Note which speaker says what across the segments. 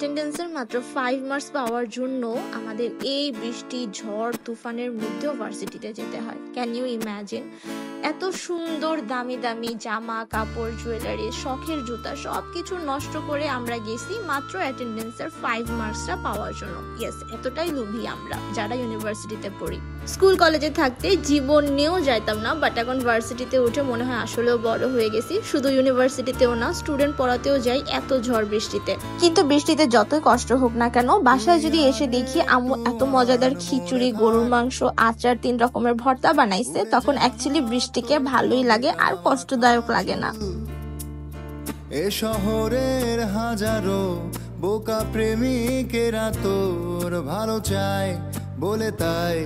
Speaker 1: অ্যাটেন্ডেন্সের মাত্র 5 মার্কস পাওয়ার জন্য আমাদের এই বৃষ্টি ঝড় তুফানের মধ্যেও ভার্সিটিতে যেতে হয়। Can you imagine? এত সুন্দর দামি দামি জামা কাপড় জুয়েলারি শখের জুতা সবকিছু নষ্ট করে আমরা গেছি মাত্র অ্যাটেন্ডেন্সের 5 মার্কসটা পাওয়ার জন্য। ইয়েস, এতটাই লোভী আমরা যারা ইউনিভার্সিটিতে পড়ি। স্কুল কলেজে থাকতে জীবন নিয়েও যাইতাম না, বাট এখন ভার্সিটিতে উঠে মনে হয় আসলেও বড় হয়ে গেছি। শুধু ইউনিভার্সিটিতেও না, স্টুডেন্ট পড়াতেও যাই এত ঝড় বৃষ্টিতে। কিন্তু বৃষ্টিতে যতই কষ্ট হোক না কেন, বাসায় যদি এসে দেখি আম্মু এত মজাদার খিচুড়ি, গরুর মাংস, আচার, 3 রকমের ভর্তা বানাইছে, তখন অ্যাকচুয়ালি বৃষ্টিকে ভালোই লাগে আর কষ্টদায়ক লাগে না।
Speaker 2: এ শহরের হাজারো বোকা প্রেমিকেরা তোর ভালো চায় বলে তাই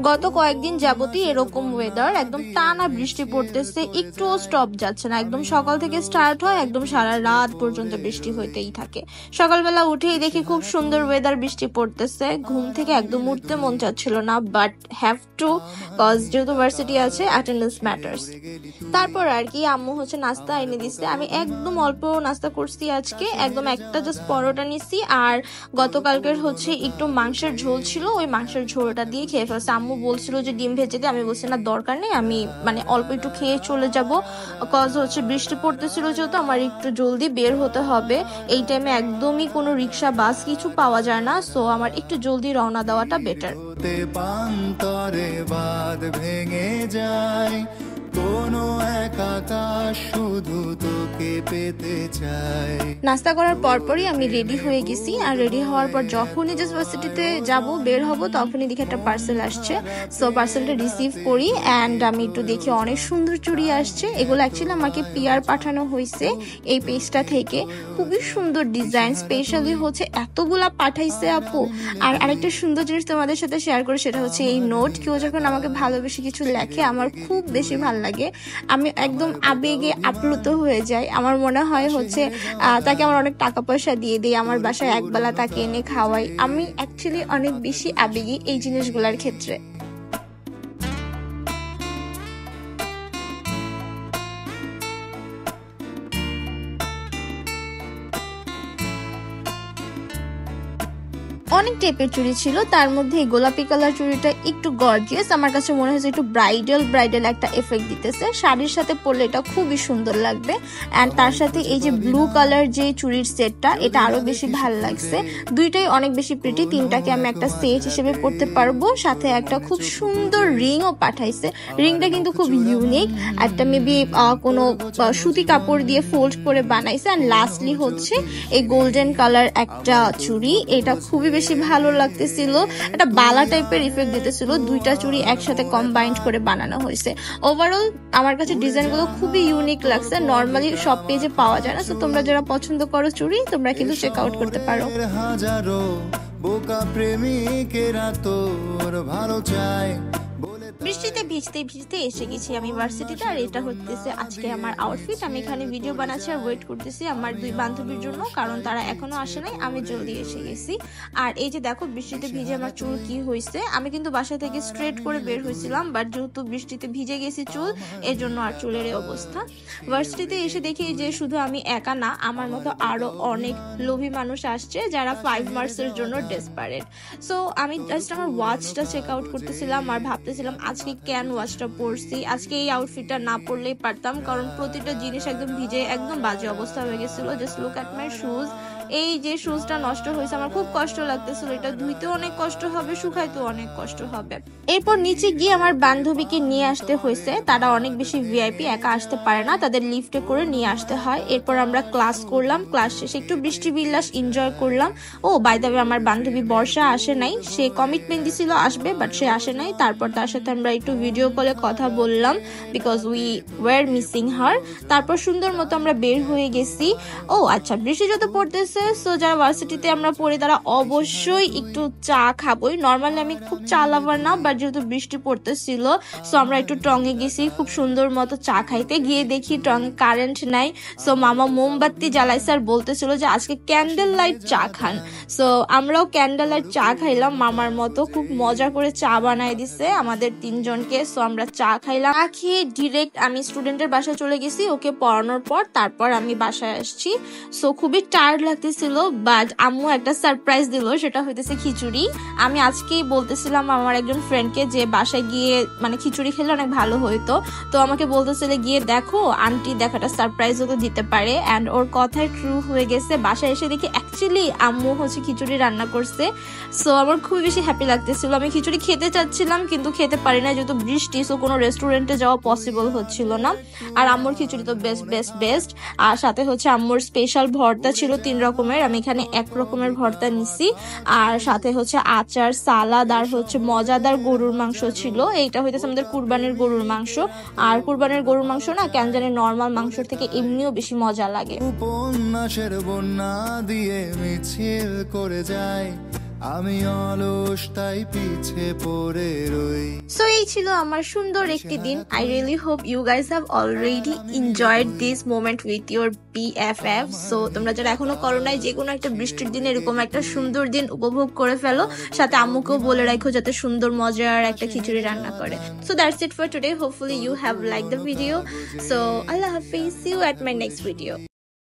Speaker 1: গত কয়েকদিন যাবতই এরকম ওয়েদার, একদম টানা বৃষ্টি পড়তেছে, একটুও স্টপ যাচ্ছে না। একদম সকাল থেকে স্টার্ট হয়, একদম সারা রাত পর্যন্ত বৃষ্টি হইতেই থাকে। সকালবেলা উঠেই দেখি খুব সুন্দর ওয়েদার, বৃষ্টি পড়তেছে। ঘুম থেকে একদম উঠতে মন চাচ্ছিল না, বাট হ্যাভ টু, কজ যেহেতু ভার্সিটি আছে, অ্যাটেন্ডেন্স ম্যাটার্স। তারপর আর কি আম্মু নাস্তা এনে দিচ্ছে। আমি একদম অল্প নাস্তা করছি আজকে, একদম একটা জাস্ট পরোটা নিছি, আর গতকালকের একটু মাংসের ঝোল ছিল, ওই মাংসের ঝোলটা দিয়ে খেয়ে ফেলছি। আম্মু বলছিল যে ডিম ভেজে দিয়ে, আমি বলছি না দরকার নেই, আমি অল্প একটু খেয়ে চলে যাব, কজ বৃষ্টি পড়তেছিল যেহেতু আমার একটু জলদি বের হতে হবে। এই টাইমে একদমই কোনো রিক্সা বাস কিছু পাওয়া যায় না, সো আমার একটু জলদি রওনা দেওয়াটা বেটার।
Speaker 2: পান্তরে বাদ ভেঙে যায় কোনো এক আকাশ শুধু তোকে পেতে চাই।
Speaker 1: নাস্তা করার পরপরই আমি রেডি হয়ে গেছি, আর রেডি হওয়ার পর যখনই জাস্ট ভার্সিটিতে যাব, বের হব, তখনই দেখি একটা পার্সেল আসছে। সো পার্সেলটা রিসিভ করি, অ্যান্ড আমি একটু দেখি অনেক সুন্দর চুড়ি আসছে। এগুলো অ্যাকচুয়ালি আমাকে পিআর পাঠানো হয়েছে এই পেজটা থেকে। খুবই সুন্দর ডিজাইন, স্পেশালি এতগুলা পাঠাইছে আপু। আর আরেকটা সুন্দর জিনিস তোমাদের সাথে শেয়ার করে, সেটা এই নোট। কেউ যখন আমাকে ভালোবেসে কিছু লেখে, আমার খুব বেশি ভালো লাগে, আমি একদম আবেগে আপ্লুত হয়ে যাই। আমার মনে হয় তাকে আমার অনেক টাকা পয়সা দিয়ে দিই, আমার বাসায় একবেলা তাকে এনে খাওয়াই। আমি অ্যাকচুয়ালি অনেক বেশি আবেগী এই জিনিসগুলোর ক্ষেত্রে। অনেক টাইপের চুড়ি ছিল, তার মধ্যে এই গোলাপি কালার চুড়িটা একটু গর্জিয়াস, আমার কাছে মনে হয়েছে একটু ব্রাইডাল একটা এফেক্ট দিতেছে। শাড়ির সাথে পরলে এটা খুবই সুন্দর লাগবে। অ্যান্ড তার সাথে এই যে ব্লু কালার যে চুড়ির সেটটা, এটা আরো বেশি ভালো লাগছে। দুইটাই অনেক বেশি প্রিটি, 3টাকে আমি একটা সেট হিসেবে পরতে পারবো। সাথে একটা খুব সুন্দর রিংও পাঠাইছে। রিংটা কিন্তু খুব ইউনিক, একটা মেবি কোনো সুতি কাপড় দিয়ে ফোল্ড করে বানাইছে। আর লাস্টলি এই গোল্ডেন কালার একটা চুড়ি, এটা খুবই বেশি ভালো লাগতেছিল, একটা বালা টাইপের ইফেক্ট দিতেছিল। দুইটা চুড়ি একসাথে কম্বাইন্ড করে বানানো হয়েছে। ওভারঅল আমার কাছে ডিজাইনগুলো খুবই ইউনিক লাগছে, নর্মালি সব পেজে পাওয়া যায় না। তো তোমরা যারা পছন্দ করো চুড়ি, তোমরা কিন্তু চেক আউট করতে পারো।
Speaker 2: হাজারো বোকা প্রেমিকেরা তোর ভালো চায়।
Speaker 1: বৃষ্টিতে ভিজতে ভিজতে এসে গেছি আমি ভার্সিটিতে, আর এটা আজকে আমার আউটফিট। আমি এখানে ভিডিও বানাচ্ছি আর ওয়েট করতেছি আমার 2 বান্ধবীর জন্য, কারণ তারা এখনো আসে নাই, আমি জলদি এসে গেছি। আর এই যে দেখো বৃষ্টিতে ভিজে আমার চুল কি হয়েছে। আমি কিন্তু বাসা থেকে স্ট্রেট করে বের হয়েছিলাম, বাট যেহেতু বৃষ্টিতে ভিজে গেছি চুল, এর জন্য আর চুলের এই অবস্থা। ভার্সিটিতে এসে দেখি যে শুধু আমি একা না, আমার মতো আরো অনেক লোভী মানুষ আসছে যারা 5 মার্কসের জন্য ডেসপারেট। সো আমি জাস্ট আমার ওয়াচটা চেক আউট করতেছিলাম আর ভাবতেছিলাম আজকে কেন ওয়াচটা পরছি। আজকে এই আউটফিটটা না পরলেই পারতাম, কারণ প্রতিটা জিনিস একদম ভিজে একদম বাজে অবস্থা হয়ে গেছিল। Just look at my shoes. এই যে শুজটা নষ্ট হয়েছে, আমার খুব কষ্ট লাগতেছিল। এটা ধুইতে অনেক কষ্ট হবে, শুকাইতেও অনেক কষ্ট হবে। এরপর নিচে গিয়ে আমার বান্ধবীকে নিয়ে আসতে হয়েছে। তারা অনেক বেশি ভিআইপি, একা আসতে পারে না, তাদের লিফটে করে নিয়ে আসতে হয়। এরপর আমরা ক্লাস করলাম, ক্লাস শেষে একটু বৃষ্টি বিলাস এনজয় করলাম। ও বাই দ্য ওয়ে, আমার বান্ধবী বর্ষা আসে নাই, সে কমিটমেন্ট দিছিল আসবে, বাট সে আসে নাই। তারপর তার সাথে আমরা একটু ভিডিও কলে কথা বললাম, বিকজ উই ওয়ার মিসিং হার। তারপর সুন্দর মতো আমরা বের হয়ে গেছি। ও আচ্ছা, বৃষ্টি যত পড়তেছে, সো যারা ভার্সিটিতে আমরা পড়ি তারা অবশ্যই একটু চা খাবোই। নর্মালি আমি খুব চা লাভার না, বাট যেহেতু বৃষ্টি পড়তেছিল, সো আমরা একটু টঙে গেছি খুব সুন্দর মতো চা খাইতে। গিয়ে দেখি টঙে কারেন্ট নাই, সো মামা মোমবাতি জ্বালাইছে আর বলতেছিল যে আজকে ক্যান্ডেল লাইট চা খান। সো আমরাও ক্যান্ডেল লাইট চা খাইলাম মামার মতো, খুব মজা করে চা বানাই দিছে আমাদের 3 জনকে। সো আমরা চা খাইলাম, চা খেয়ে ডিরেক্ট আমি স্টুডেন্টের বাসায় চলে গেছি ওকে পড়ানোর পর। তারপর আমি বাসায় আসছি। সো খুবই টায়ার্ড লাগছে লাগতেছিল, বাট আম্মু একটা সারপ্রাইজ দিল, সেটা হইতেছে খিচুড়ি। আমি আজকেই বলতেছিলাম আমার একজন ফ্রেন্ডকে যে বাসায় গিয়ে মানে খিচুড়ি খেলে অনেক ভালো হইতো, তো আমাকে বলতেছিল গিয়ে দেখো আন্টি দেখাটা সারপ্রাইজ তো দিতে পারে, অ্যান্ড ওর কথায় ট্রু হয়ে গেছে। বাসায় এসে দেখি অ্যাকচুয়ালি আম্মু হচ্ছে খিচুড়ি রান্না করছে। সো আমার খুবই বেশি হ্যাপি লাগতেছিল। আমি খিচুড়ি খেতে চাচ্ছিলাম কিন্তু খেতে পারি না যেহেতু বৃষ্টি, সো কোনো রেস্টুরেন্টে যাওয়া পসিবল হচ্ছিল না। আর আম্মুর খিচুড়ি তো বেস্ট। আর সাথে হচ্ছে আম্মুর স্পেশাল ভর্তা ছিল 3 রকমের, আমি এখানে 1 রকমের ভর্তা নিছি। আর সাথে হচ্ছে আচার, সালাদ, আর হচ্ছে মজাদার গরুর মাংস ছিল। এইটা হইতেছে আমাদের কুরবানির গরুর মাংস। আর কুরবানির গরুর মাংস না কেন জানি নর্মাল মাংসের থেকে এমনিও বেশি মজা লাগে।
Speaker 2: উপন্যাসের বন্যা দিয়ে মিছিল করে যায়, আমি অলস তাই পিছে পড়ে রই।
Speaker 1: সো এই ছিল আমার সুন্দর একটি দিন। I really hope you guys have already enjoyed this moment with your BFF। So তোমরা যারা এখনো করো নাই, যে কোনো একটা বৃষ্টির দিন এরকম একটা সুন্দর দিন উপভোগ করে ফেলো। সাথে আম্মুকেও বলে রাখো যাতে সুন্দর মজার একটা খিচুড়ি রান্না করে। So that's it for today. Hopefully you have like the video. So আল্লাহ হাফিজ, see you at my next video.